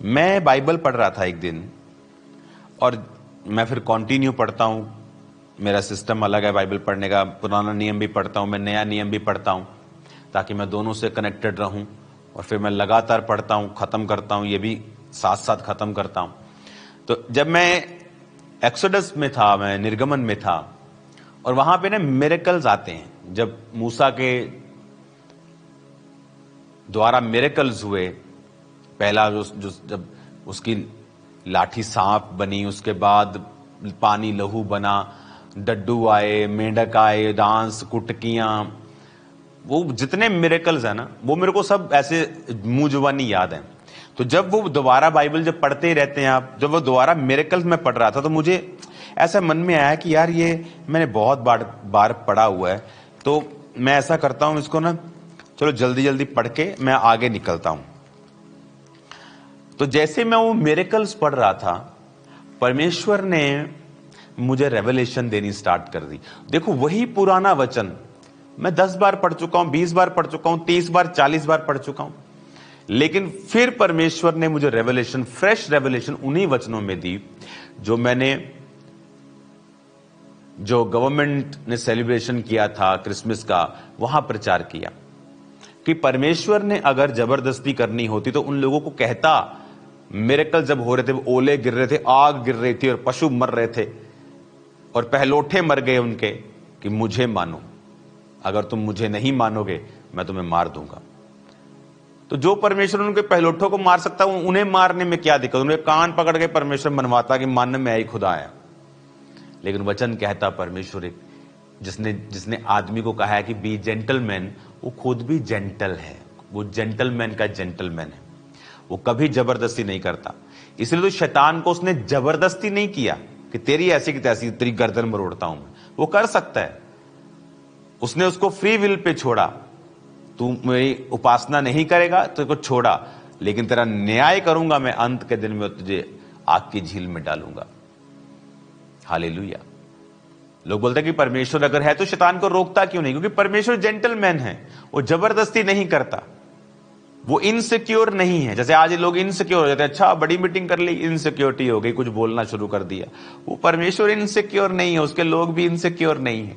मैं बाइबल पढ़ रहा था एक दिन, और मैं फिर कंटिन्यू पढ़ता हूं। मेरा सिस्टम अलग है बाइबल पढ़ने का। पुराना नियम भी पढ़ता हूं, मैं नया नियम भी पढ़ता हूं, ताकि मैं दोनों से कनेक्टेड रहूं। और फिर मैं लगातार पढ़ता हूं, खत्म करता हूं, ये भी साथ साथ खत्म करता हूं। तो जब मैं एक्सोडस में था, मैं निर्गमन में था, और वहां पे ना मिरेकल्स आते हैं। जब मूसा के द्वारा मिरेकल्स हुए, पहला जब उसकी लाठी सांप बनी, उसके बाद पानी लहू बना, डड्डू आए, मेंढक आए, डांस, कुटकियां, वो जितने मिरेकल्स है ना, वो मेरे को सब ऐसे मुंह जुबानी याद है। तो जब वो दोबारा बाइबल जब पढ़ते ही रहते हैं आप, जब वो दोबारा मिरेकल्स में पढ़ रहा था, तो मुझे ऐसा मन में आया कि यार ये मैंने बहुत बार पढ़ा हुआ है, तो मैं ऐसा करता हूं, इसको ना चलो जल्दी जल्दी पढ़ के मैं आगे निकलता हूं। तो जैसे मैं वो मिरेकल्स पढ़ रहा था, परमेश्वर ने मुझे रेवलेशन देनी स्टार्ट कर दी। देखो, वही पुराना वचन मैं 10 बार पढ़ चुका हूं, 20 बार पढ़ चुका हूं, 30 बार, 40 बार पढ़ चुका हूं, लेकिन फिर परमेश्वर ने मुझे रेवलेशन, फ्रेश रेवलेशन उन्हीं वचनों में दी जो गवर्नमेंट ने सेलिब्रेशन किया था क्रिसमस का, वहां प्रचार किया कि परमेश्वर ने अगर जबरदस्ती करनी होती तो उन लोगों को कहता। मिरेकल जब हो रहे थे, वो ओले गिर रहे थे, आग गिर रही थी, और पशु मर रहे थे, और पहलोठे मर गए उनके, कि मुझे मानो, अगर तुम मुझे नहीं मानोगे मैं तुम्हें मार दूंगा। तो जो परमेश्वर उनके पहलोठों को मार सकता, उन्हें मारने में क्या दिक्कत? उन्हें कान पकड़ के परमेश्वर मनवाता कि मान मैं ही खुदा है। लेकिन वचन कहता, परमेश्वर एक जिसने आदमी को कहा है कि बी जेंटलमैन, वो खुद भी जेंटल है। वो जेंटलमैन का जेंटलमैन है, वो कभी जबरदस्ती नहीं करता। इसलिए तो शैतान को उसने जबरदस्ती नहीं किया कि तेरी ऐसी की तैसी, तेरी गर्दन मरोड़ता हूं मैं। वो कर सकता है, उसने उसको फ्री विल पे छोड़ा। तू मेरी उपासना नहीं करेगा तो इसको छोड़ा, लेकिन तेरा न्याय करूंगा मैं, अंत के दिन में तुझे आग की झील में डालूंगा। हालेलुया। लोग बोलते हैं कि परमेश्वर अगर है तो शैतान को रोकता क्यों नहीं? क्योंकि परमेश्वर जेंटलमैन है, वो जबरदस्ती नहीं करता, वो इनसिक्योर नहीं है। जैसे आज लोग इनसिक्योर हो जाते हैं, अच्छा बड़ी मीटिंग कर ली, इनसिक्योरिटी हो गई, कुछ बोलना शुरू कर दिया। वो परमेश्वर इनसिक्योर नहीं है, उसके लोग भी इनसिक्योर नहीं है।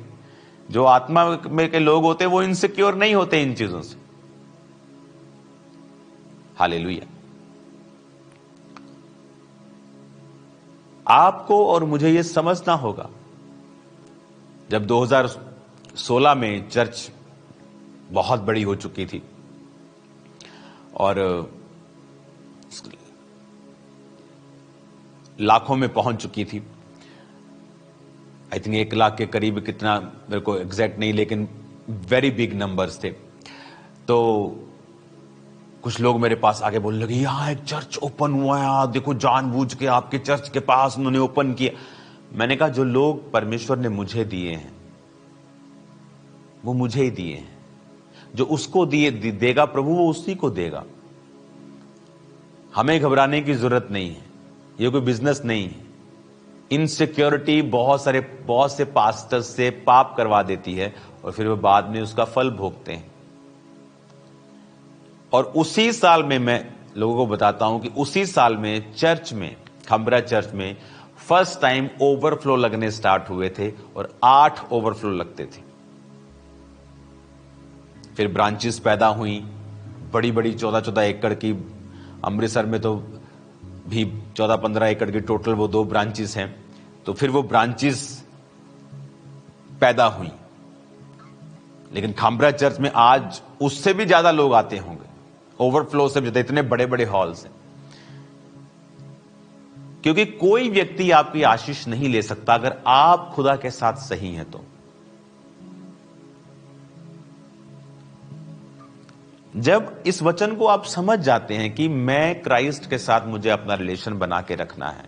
जो आत्मा में के लोग होते हैं वो इनसिक्योर नहीं होते इन चीजों से। हालेलुया। आपको और मुझे ये समझना होगा, जब 2016 में चर्च बहुत बड़ी हो चुकी थी और लाखों में पहुंच चुकी थी, आई थिंक 1 लाख के करीब, कितना मेरे को एग्जैक्ट नहीं, लेकिन वेरी बिग नंबर्स थे। तो कुछ लोग मेरे पास आके बोलने लगे, यहां एक चर्च ओपन हुआ है, आप देखो, जानबूझ के आपके चर्च के पास उन्होंने ओपन किया। मैंने कहा, जो लोग परमेश्वर ने मुझे दिए हैं वो मुझे ही दिए हैं। जो उसको देगा प्रभु, वो उसी को देगा। हमें घबराने की जरूरत नहीं है, ये कोई बिजनेस नहीं है। इनसिक्योरिटी बहुत से पास्टर्स से पाप करवा देती है, और फिर वो बाद में उसका फल भोगते हैं। और उसी साल में, मैं लोगों को बताता हूं कि उसी साल में चर्च में, खंबरा चर्च में फर्स्ट टाइम ओवरफ्लो लगने स्टार्ट हुए थे, और 8 ओवरफ्लो लगते थे। फिर ब्रांचेस पैदा हुई, बड़ी बड़ी 14-14 एकड़ की। अमृतसर में तो भी 14-15 एकड़ की टोटल वो 2 ब्रांचेस हैं। तो फिर वो ब्रांचेस पैदा हुई, लेकिन खामरा चर्च में आज उससे भी ज्यादा लोग आते होंगे, ओवरफ्लो से ज्यादा, इतने बड़े बड़े हॉल्स हैं। क्योंकि कोई व्यक्ति आपकी आशीष नहीं ले सकता अगर आप खुदा के साथ सही हैं। तो जब इस वचन को आप समझ जाते हैं कि मैं क्राइस्ट के साथ, मुझे अपना रिलेशन बना के रखना है,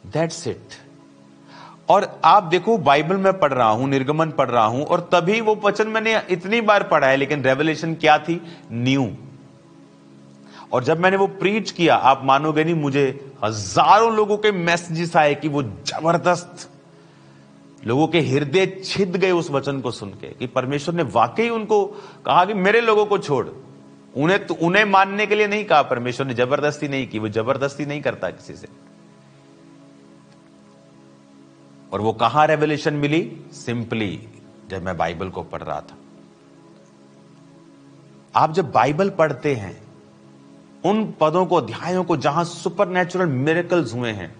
दैट्स इट। और आप देखो, बाइबल में पढ़ रहा हूं, निर्गमन पढ़ रहा हूं, और तभी वो वचन मैंने इतनी बार पढ़ा है, लेकिन रेवलेशन क्या थी? न्यू। और जब मैंने वो प्रीच किया, आप मानोगे नहीं, मुझे हजारों लोगों के मैसेजेस आए कि वो जबरदस्त, लोगों के हृदय छिद गए उस वचन को सुन के, कि परमेश्वर ने वाकई उनको कहा कि मेरे लोगों को छोड़, उन्हें मानने के लिए नहीं कहा परमेश्वर ने, जबरदस्ती नहीं की, वो जबरदस्ती नहीं करता किसी से। और वो कहां रेवलेशन मिली? सिंपली जब मैं बाइबल को पढ़ रहा था। आप जब बाइबल पढ़ते हैं, उन पदों को, अध्यायों को, जहां सुपरनैचुरल मिरेकल्स हुए हैं,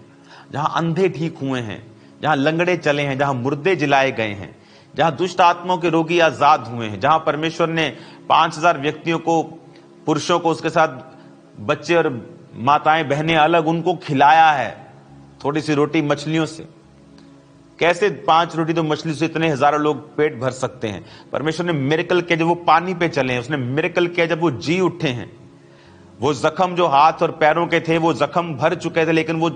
जहां अंधे ठीक हुए हैं, जहां लंगड़े चले हैं, जहां मुर्दे जिलाए गए हैं, जहां दुष्ट आत्माओं के रोगी आजाद हुए हैं, जहां परमेश्वर ने 5000 व्यक्तियों को, पुरुषों को, उसके साथ बच्चे और माताएं बहनें अलग, उनको खिलाया है थोड़ी सी रोटी मछलियों से। कैसे 5 रोटी तो मछली से इतने हजारों लोग पेट भर सकते हैं? परमेश्वर ने मिरेकल किया जब वो पानी पे चले हैं, उसने मिरेकल किया जब वो जी उठे हैं। वो जख्म जो हाथ और पैरों के थे, वो जख्म भर चुके थे, लेकिन वो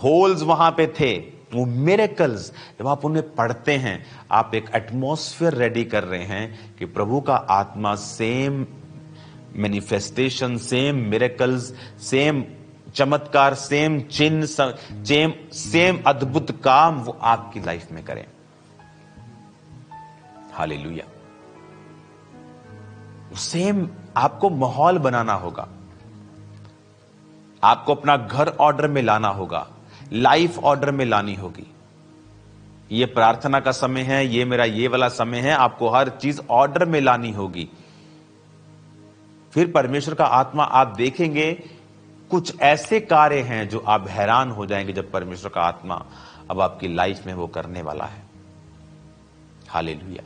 होल्स वहां पे थे। वो मिरेकल्स जब आप उन्हें पढ़ते हैं, आप एक एटमॉस्फेयर रेडी कर रहे हैं कि प्रभु का आत्मा same manifestation, same miracles, same चमत्कार, सेम चिन्ह, सेम अद्भुत काम वो आपकी लाइफ में करें। हालेलुया। सेम आपको माहौल बनाना होगा, आपको अपना घर ऑर्डर में लाना होगा, लाइफ ऑर्डर में लानी होगी। ये प्रार्थना का समय है, ये मेरा ये वाला समय है, आपको हर चीज ऑर्डर में लानी होगी। फिर परमेश्वर का आत्मा, आप देखेंगे कुछ ऐसे कार्य हैं जो आप हैरान हो जाएंगे जब परमेश्वर का आत्मा अब आपकी लाइफ में वो करने वाला है। हालेलुया।